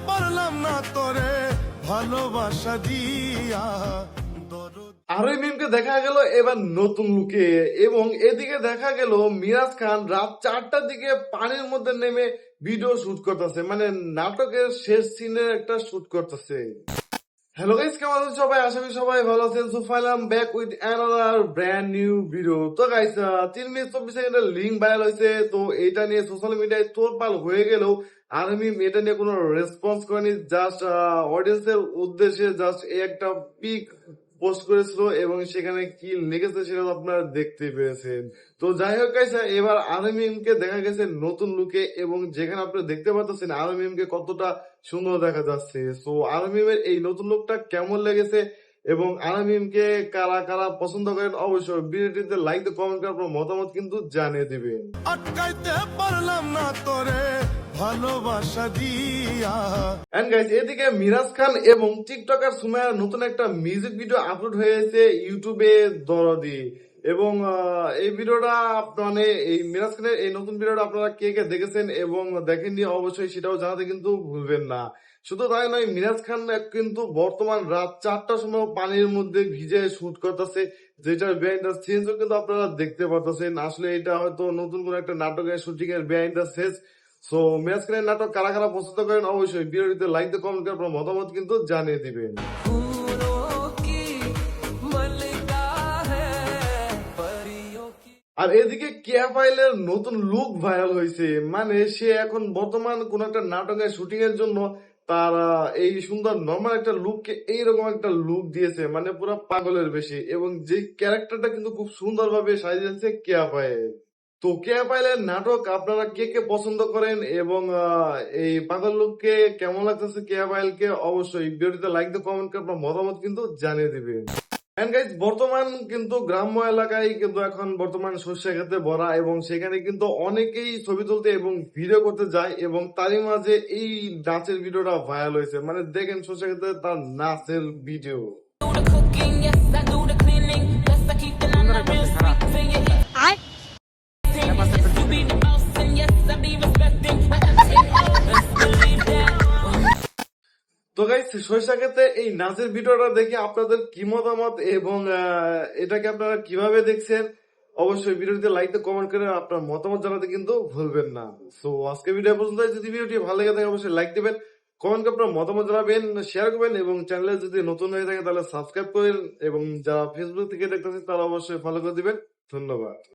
পারলাম না তোরে ভালোবাসা দিয়া। আরোহী মিমকে দেখা গেল এবার নতুন লুকে, এবং এদিকে দেখা গেল মিরাজ খান রাত 4টার দিকে পানির মধ্যে নেমে ভিডিও শুট করতেছে, মানে নাটকের শেষ সিনের একটা শুট করতেছে। হ্যালো গাইস, কেমন আছেন সবাই? আশা করি সবাই ভালো আছেন। সো ফাইলাম back with another brand new video. তো গাইস 3 মিনিট 24 সেকেন্ডের লিঙ্ক ভাইরাল হয়েছে, তো এটা নিয়ে সোশ্যাল মিডিয়ায় তোলপাল হয়ে গেলেও আর্মি এটা নিয়ে কোনো রেসপন্স করেনি। জাস্ট অডিয়েন্সের উদ্দেশ্যে জাস্ট এই একটা পিক পোস্ট করেছিল, এবং সেখানে কি লিখেছে সেটা তো আপনারা দেখতে পেয়েছেন। তো যাই হোক গাইস, এবার আরমিমকে দেখা গেছে নতুন লুকে, এবং যেখানে আপনারা দেখতে পাচ্ছেন আরমিমকে কতটা সুন্দর দেখা যাচ্ছে। সো আরমিমের এই নতুন লুকটা কেমন লেগেছে এবং আরমিমকে কারা কারা পছন্দ করেন, অবশ্যই ভিডিওটিতে লাইক দিয়ে কমেন্ট করে আপনার মতামত কিন্তু জানিয়ে দিবেন। আটকাইতে পারলাম না তোরে ভালোবাসা দিয়া। এন্ড গাইস, এদিকে মিরাজ খান এবং টিকটকার সুমাইয়ার নতুন একটা মিউজিক ভিডিও আপলোড হয়েছে ইউটিউবে দরদি, এবং এই ভিডিওটা মানে এই মিরাজ খানের এই নতুন ভিডিওটা আপনারা কে কে দেখেছেন এবং দেখেননি অবশ্যই সেটাও জানাতে কিন্তু ভুলবেন না। শুধু তাই নয়, মিরাজ খান কিন্তু বর্তমান রাত 4টার সময় পানির মধ্যে ভিজে শুট করতেছে, যেটার বিহাইন্ড দ্য সিনও কিন্তু আপনারা দেখতে পাচ্ছেন। আসলে এটা হয়তো নতুন কোন একটা নাটকের শুটিং এর behind the scene. So Miraj খানের নাটক কারা কারা পছন্দ করেন, অবশ্যই ভিডিওটিতে লাইক দিয়ে কমেন্ট করে আপনার মতামত কিন্তু জানিয়ে দিবেন। আর এদিকে কেয়া পাইলের নতুন লুক ভাইরাল হয়েছে, মানে সে এখন বর্তমান কোন একটা নাটকের শুটিং এর জন্য তার এই সুন্দর নর্মাল একটা লুককে এইরকম একটা লুক দিয়েছে, মানে পুরো পাগলের বেশি, এবং যে ক্যারেক্টারটা কিন্তু খুব সুন্দর ভাবে সাজিয়েছে কেয়া পাইল। তো কেয়া পাইলের নাটক আপনারা কে কে পছন্দ করেন এবং এই পাগল লুককে কেমন লাগতেছে কেয়া পাইলকে, অবশ্যই ভিডিওটিতে লাইক দিয়ে কমেন্ট করে আপনার মতামত কিন্তু জানিয়ে দিবেন। এন্ড গাইস, বর্তমান কিন্তু গ্রাম্য এলাকায় কিন্তু এখন বর্তমান সর্ষে খেতে ভরা, এবং সেখানে কিন্তু অনেকেই ছবি তুলতে এবং ভিডিও করতে যায়, এবং তারই মাঝে এই নাচের ভিডিওটা ভাইরাল হয়েছে। মানে দেখেন সর্ষে খেতে তার নাচের ভিডিও। তো গাইস, সরিষা ক্ষেতে এই নাচের ভিডিওটা দেখে আপনাদের কি মতামত এবং এটাকে আপনারা কিভাবে দেখছেন, অবশ্যই ভিডিওতে লাইক দিয়ে কমেন্ট করে আপনার মতামত জানাতে কিন্তু ভুলবেন না। সো আজকে ভিডিও পর্যন্ত। যদি ভিডিওটি ভালো লেগে থাকে অবশ্যই লাইক দিবেন, কমেন্ট করে আপনার মতামত জানাবেন, শেয়ার করবেন, এবং চ্যানেলে যদি নতুন হয়ে থাকে তাহলে সাবস্ক্রাইব করেন, এবং যারা ফেসবুক থেকে দেখতেছেন তারা অবশ্যই ফলো করে দিবেন। ধন্যবাদ।